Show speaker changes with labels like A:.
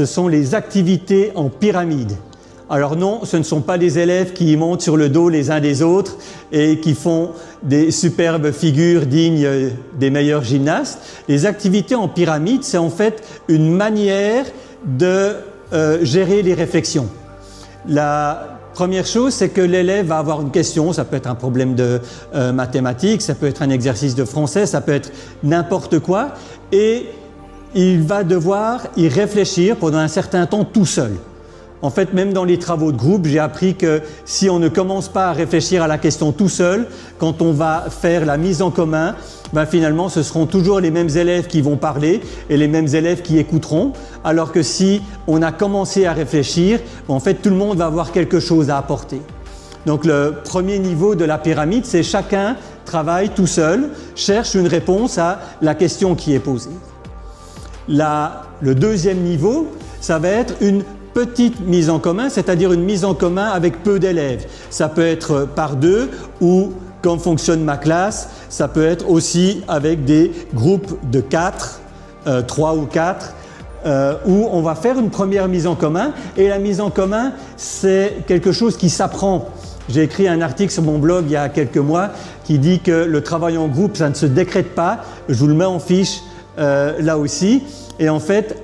A: ce sont les activités en pyramide. Alors non, ce ne sont pas des élèves qui montent sur le dos les uns des autres et qui font des superbes figures dignes des meilleurs gymnastes. Les activités en pyramide, c'est en fait une manière de gérer les réflexions. La première chose, c'est que l'élève va avoir une question, ça peut être un problème de mathématiques, ça peut être un exercice de français, ça peut être n'importe quoi, et il va devoir y réfléchir pendant un certain temps tout seul. En fait, même dans les travaux de groupe, j'ai appris que si on ne commence pas à réfléchir à la question tout seul, quand on va faire la mise en commun, ben finalement, ce seront toujours les mêmes élèves qui vont parler et les mêmes élèves qui écouteront. Alors que si on a commencé à réfléchir, en fait, tout le monde va avoir quelque chose à apporter. Donc, le premier niveau de la pyramide, c'est chacun travaille tout seul, cherche une réponse à la question qui est posée. Le deuxième niveau, ça va être une petite mise en commun, c'est-à-dire une mise en commun avec peu d'élèves. Ça peut être par deux ou, comme fonctionne ma classe, ça peut être aussi avec des groupes de 4, 3 ou 4, où on va faire une première mise en commun. Et la mise en commun, c'est quelque chose qui s'apprend. J'ai écrit un article sur mon blog il y a quelques mois qui dit que le travail en groupe, ça ne se décrète pas. Je vous le mets en fiche là aussi. Et en fait,